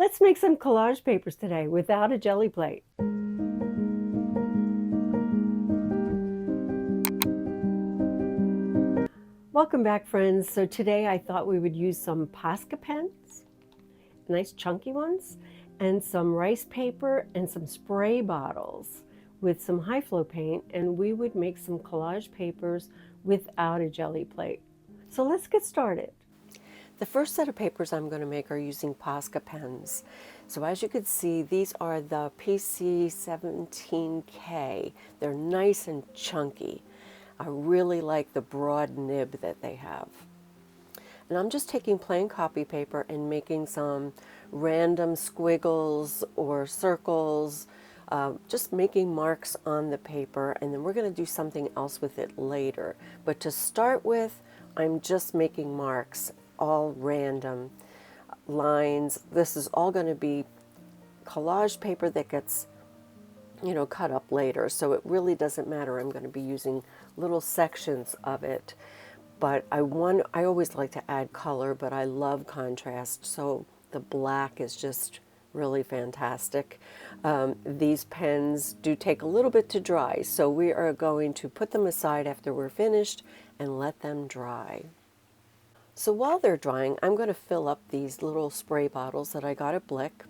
Let's make some collage papers today without a Gelli Plate. Welcome back, friends. So today I thought we would use some Posca pens, nice chunky ones, and some rice paper and some spray bottles with some high flow paint, and we would make some collage papers without a Gelli Plate. So let's get started. The first set of papers I'm going to make are using Posca pens. So as you can see, these are the PC17K. They're nice and chunky. I really like the broad nib that they have. And I'm just taking plain copy paper and making some random squiggles or circles, just making marks on the paper, and then we're going to do something else with it later. But to start with, I'm just making marks, all random lines. This is all going to be collage paper that gets, cut up later, so it really doesn't matter. I'm going to be using little sections of it, but I always like to add color, but I love contrast, so the black is just really fantastic. These pens do take a little bit to dry, so we are going to put them aside after we're finished and let them dry. So while they're drying, I'm going to fill up these little spray bottles that I got at Blick,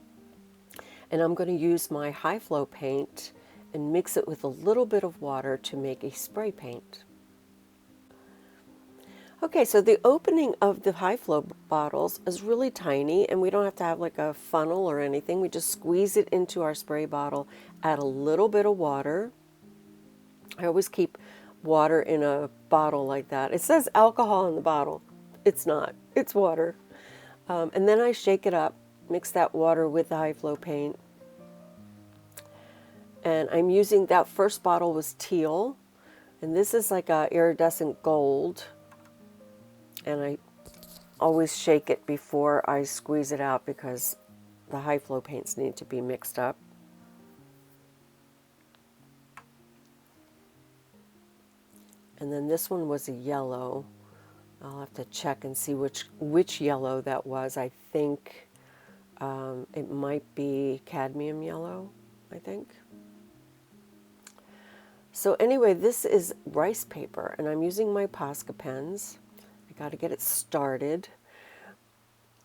and I'm going to use my high flow paint and mix it with a little bit of water to make a spray paint. Okay, so the opening of the high flow bottles is really tiny, and we don't have to have like a funnel or anything. We just squeeze it into our spray bottle, add a little bit of water. I always keep water in a bottle like that. It says alcohol in the bottle. It's not, it's water. And then I shake it up, mix that water with the high flow paint. And I'm using, that first bottle was teal, and this is like a iridescent gold. And I always shake it before I squeeze it out because the high flow paints need to be mixed up. And then this one was a yellow. I'll have to check and see which yellow that was. I think it might be cadmium yellow, I think. So anyway, this is rice paper, and I'm using my Posca pens. I got to get it started.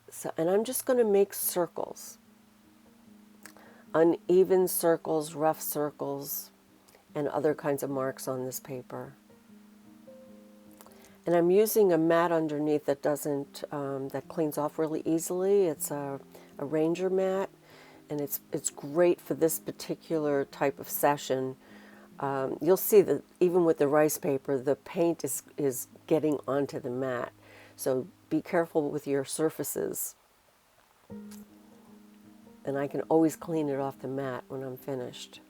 So, and I'm just going to make circles, uneven circles, rough circles, and other kinds of marks on this paper. And I'm using a mat underneath that doesn't, that cleans off really easily. It's a Ranger mat, and it's great for this particular type of session. You'll see that even with the rice paper, the paint is getting onto the mat. So be careful with your surfaces. And I can always clean it off the mat when I'm finished.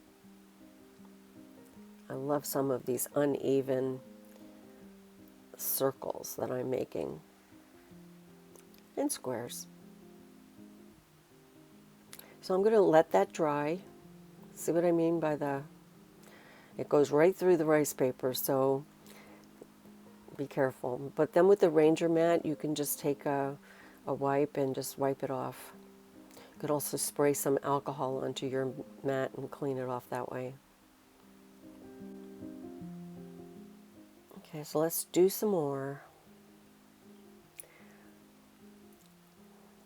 I love some of these uneven circles that I'm making, and squares. So I'm going to let that dry. See what I mean by it goes right through the rice paper, so be careful. But then with the Ranger mat, you can just take a wipe and just wipe it off. You could also spray some alcohol onto your mat and clean it off that way. Okay, so let's do some more.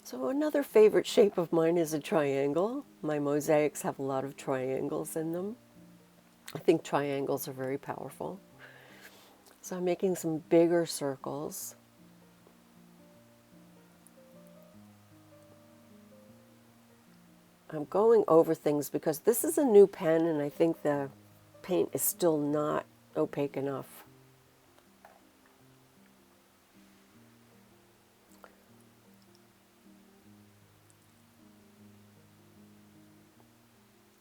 So another favorite shape of mine is a triangle. My mosaics have a lot of triangles in them. I think triangles are very powerful. So I'm making some bigger circles. I'm going over things because this is a new pen, and I think the paint is still not opaque enough.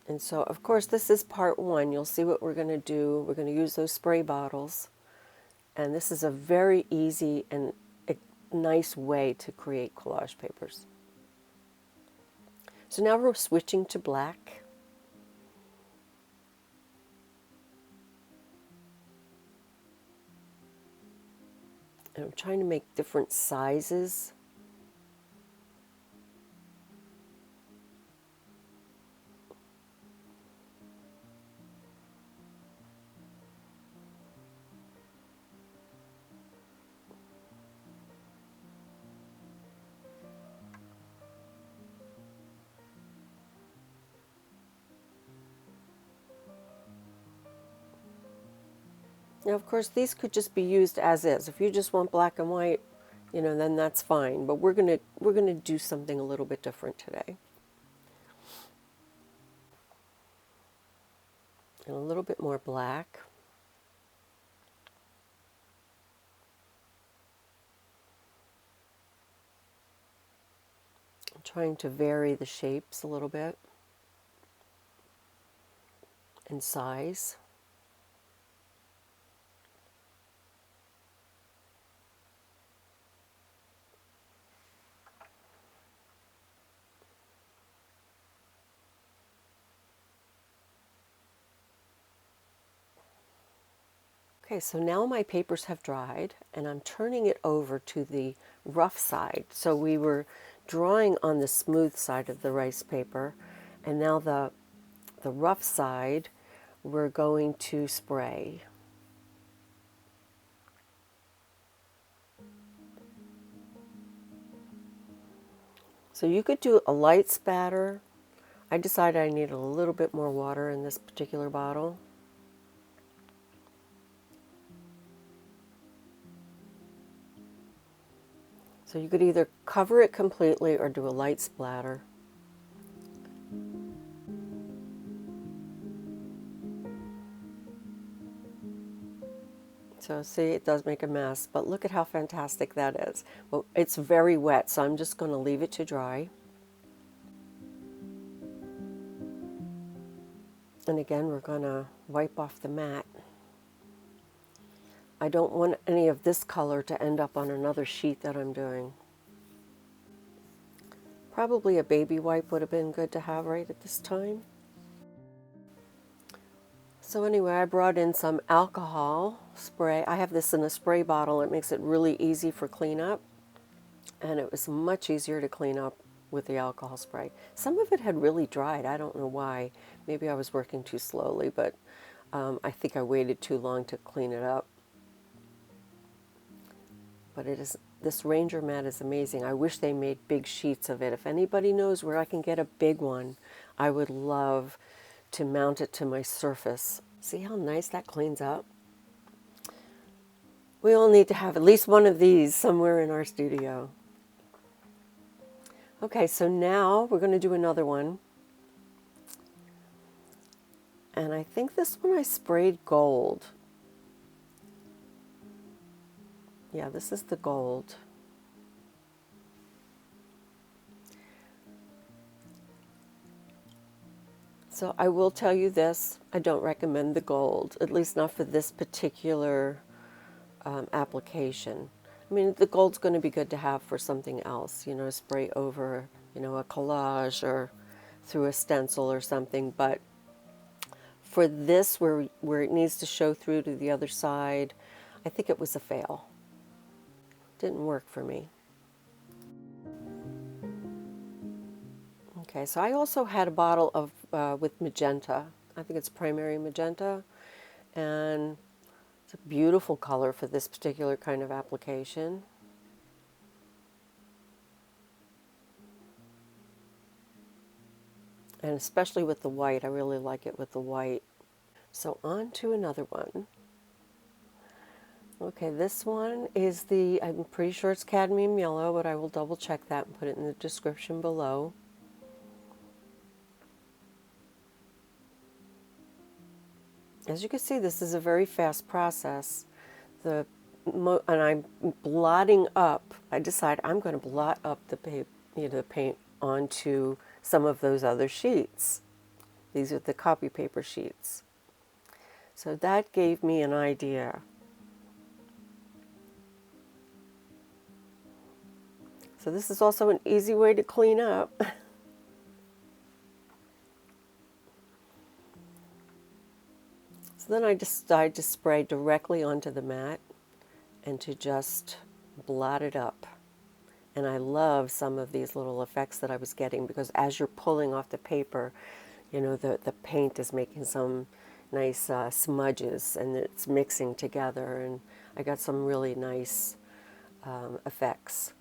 And so, of course, this is part one. You'll see what we're going to do. We're going to use those spray bottles. And this is a very easy and nice way to create collage papers. So now we're switching to black. And I'm trying to make different sizes. Now, of course, these could just be used as is. If you just want black and white, you know, then that's fine. But we're gonna do something a little bit different today. And a little bit more black. I'm trying to vary the shapes a little bit and size. Okay, so now my papers have dried and I'm turning it over to the rough side. So we were drawing on the smooth side of the rice paper, and now the rough side we're going to spray. So you could do a light spatter. I decided I needed a little bit more water in this particular bottle. So you could either cover it completely or do a light splatter. So see, it does make a mess, but look at how fantastic that is. Well, it's very wet, so I'm just going to leave it to dry. And again, we're going to wipe off the mat. I don't want any of this color to end up on another sheet that I'm doing. Probably a baby wipe would have been good to have right at this time. So anyway, I brought in some alcohol spray. I have this in a spray bottle. It makes it really easy for cleanup. And it was much easier to clean up with the alcohol spray. Some of it had really dried. I don't know why. Maybe I was working too slowly, but I think I waited too long to clean it up. But this Ranger mat is amazing. I wish they made big sheets of it. If anybody knows where I can get a big one, I would love to mount it to my surface. See how nice that cleans up? We all need to have at least one of these somewhere in our studio. Okay, so now we're going to do another one. And I think this one I sprayed gold. Yeah, this is the gold. So I will tell you this, I don't recommend the gold, at least not for this particular application. I mean, the gold's going to be good to have for something else, you know, spray over, you know, a collage or through a stencil or something. But for this, where it needs to show through to the other side, I think it was a fail. Didn't work for me. Okay, so I also had a bottle of with magenta. I think it's primary magenta, and it's a beautiful color for this particular kind of application. And especially with the white, I really like it with the white. So on to another one. Okay, this one is I'm pretty sure it's cadmium yellow, but I will double check that and put it in the description below. As you can see, this is a very fast process. And I'm blotting up. I decide I'm going to blot up the paint onto some of those other sheets. These are the copy paper sheets. So that gave me an idea. So this is also an easy way to clean up. So then I decided to spray directly onto the mat and to just blot it up. And I love some of these little effects that I was getting, because as you're pulling off the paper, you know, the paint is making some nice smudges, and it's mixing together, and I got some really nice effects.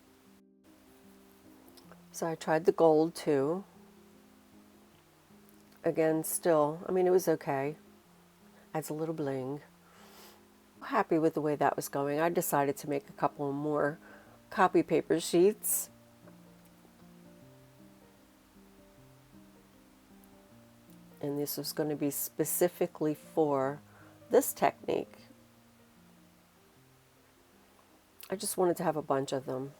So I tried the gold too. Again, still, I mean, it was okay. Adds a little bling. Happy with the way that was going. I decided to make a couple more copy paper sheets. And this was going to be specifically for this technique. I just wanted to have a bunch of them.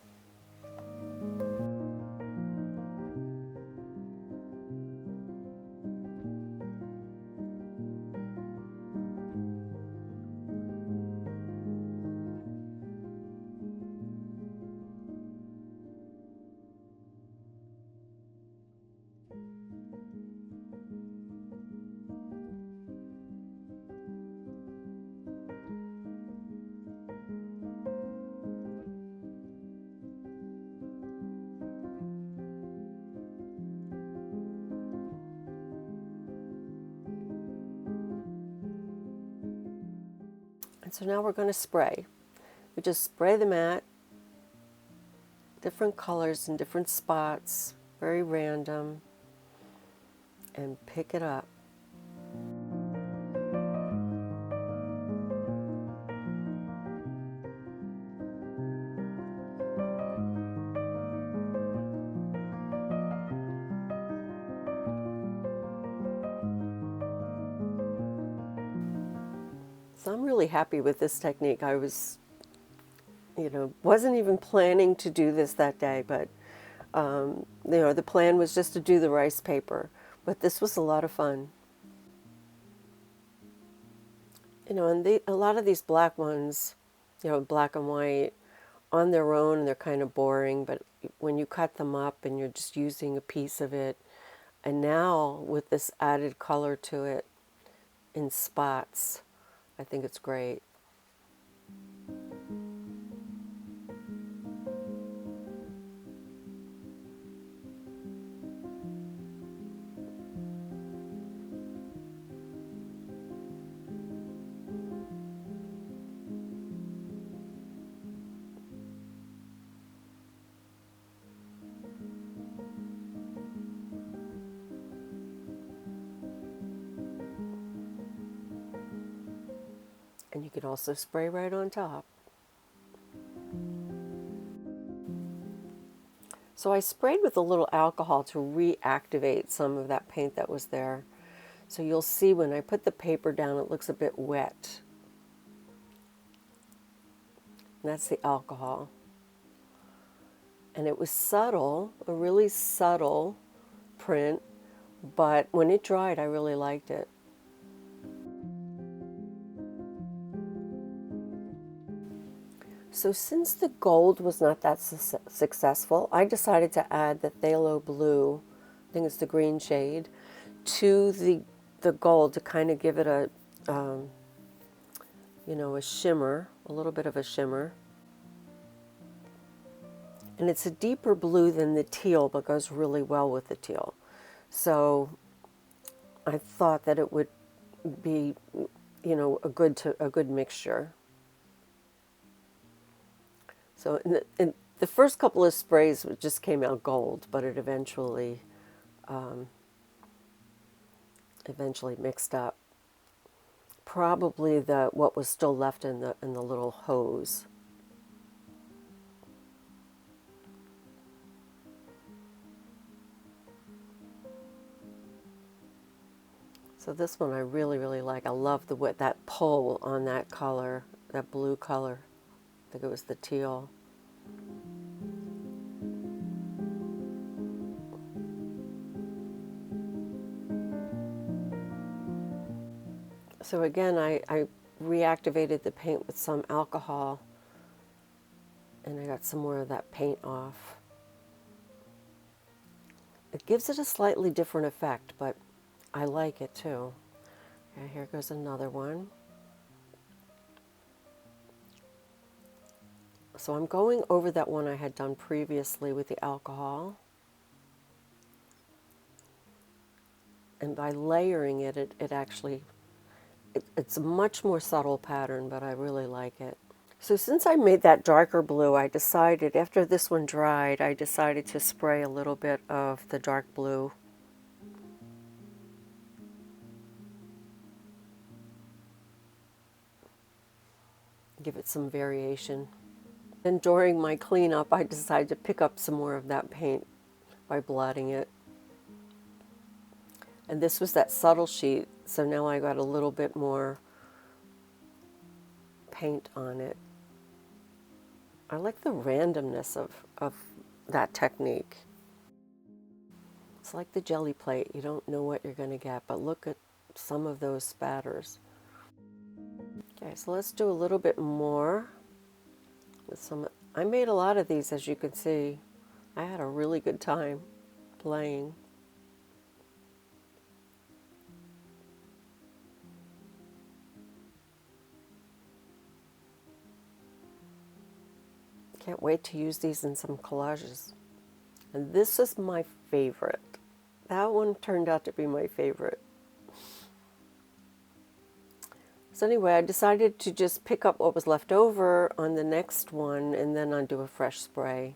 And so now we're going to spray. We just spray the mat, different colors in different spots, very random, and pick it up. So I'm really happy with this technique. I was, wasn't even planning to do this that day, but, the plan was just to do the rice paper. But this was a lot of fun. And a lot of these black ones, black and white, on their own, they're kind of boring, but when you cut them up and you're just using a piece of it, and now with this added color to it in spots, I think it's great. And you can also spray right on top. So I sprayed with a little alcohol to reactivate some of that paint that was there. So you'll see when I put the paper down, it looks a bit wet. And that's the alcohol. And it was subtle, a really subtle print, but when it dried, I really liked it. So since the gold was not that successful, I decided to add the Phthalo blue, I think it's the green shade, to the gold to kind of give it a, a shimmer, a little bit of a shimmer. And it's a deeper blue than the teal, but goes really well with the teal. So I thought that it would be, a good mixture. So in the first couple of sprays it just came out gold, but it eventually mixed up. Probably what was still left in the little hose. So this one I really, really like. I love that pull on that color, that blue color. I think it was the teal. So again, I reactivated the paint with some alcohol, and I got some more of that paint off. It gives it a slightly different effect, but I like it too. Okay, here goes another one. So I'm going over that one I had done previously with the alcohol. And by layering it, it's a much more subtle pattern, but I really like it. So since I made that darker blue, I decided, after this one dried, I decided to spray a little bit of the dark blue. give it some variation. And during my cleanup, I decided to pick up some more of that paint by blotting it. And this was that subtle sheet, so now I got a little bit more paint on it. I like the randomness of that technique. It's like the Gelli Plate. You don't know what you're going to get, but look at some of those spatters. Okay, so let's do a little bit more with some. I made a lot of these, as you can see. I had a really good time playing. Can't wait to use these in some collages. And this is my favorite. That one turned out to be my favorite. So anyway, I decided to just pick up what was left over on the next one and then undo a fresh spray.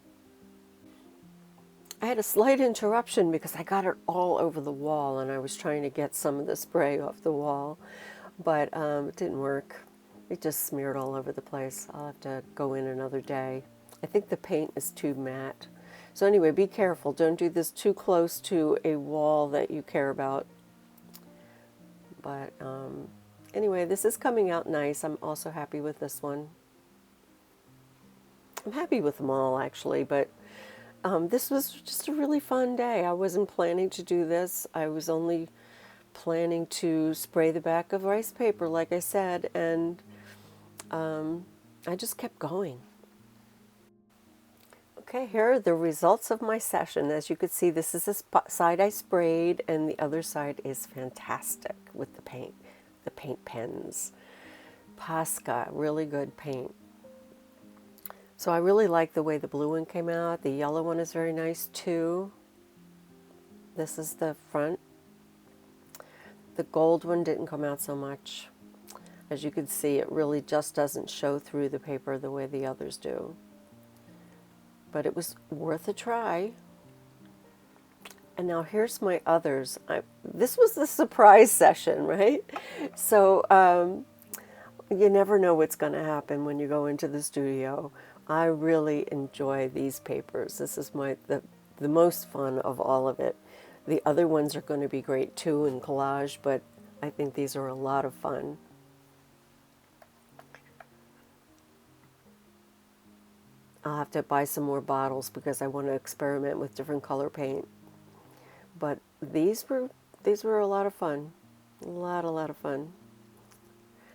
I had a slight interruption because I got it all over the wall and I was trying to get some of the spray off the wall, but it didn't work. It just smeared all over the place. I'll have to go in another day. I think the paint is too matte. So anyway, be careful. Don't do this too close to a wall that you care about. But anyway, this is coming out nice. I'm also happy with this one. I'm happy with them all, actually, but this was just a really fun day. I wasn't planning to do this. I was only planning to spray the back of rice paper, like I said, and I just kept going. Okay, here are the results of my session. As you can see, this is the side I sprayed, and the other side is fantastic with the paint pens. Posca, really good paint. So I really like the way the blue one came out. The yellow one is very nice too. This is the front. The gold one didn't come out so much. As you can see, it really just doesn't show through the paper the way the others do. But it was worth a try. And now here's my others. This was the surprise session, right? So you never know what's going to happen when you go into the studio. I really enjoy these papers. This is the most fun of all of it. The other ones are going to be great too in collage, but I think these are a lot of fun. I'll have to buy some more bottles because I want to experiment with different color paint. But these were a lot of fun. A lot of fun.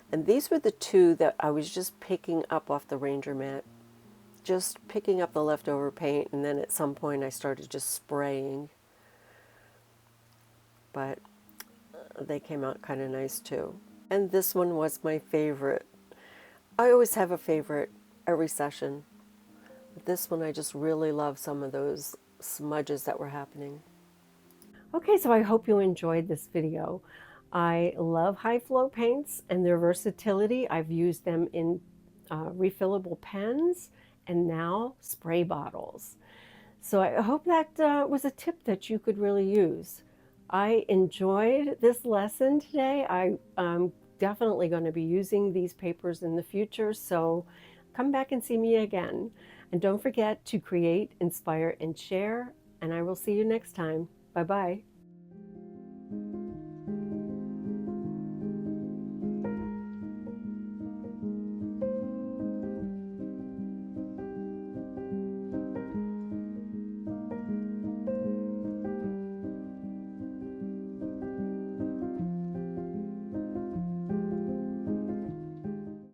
And these were the two that I was just picking up off the Ranger mat. Just picking up the leftover paint, and then at some point I started just spraying. But they came out kind of nice too. And this one was my favorite. I always have a favorite every session. This one I just really love some of those smudges that were happening. Okay, so I hope you enjoyed this video. I love high flow paints and their versatility. I've used them in refillable pens and now spray bottles. So I hope that was a tip that you could really use. I enjoyed this lesson today. I'm definitely going to be using these papers in the future, so come back and see me again. And don't forget to create, inspire, and share, and I will see you next time. Bye-bye.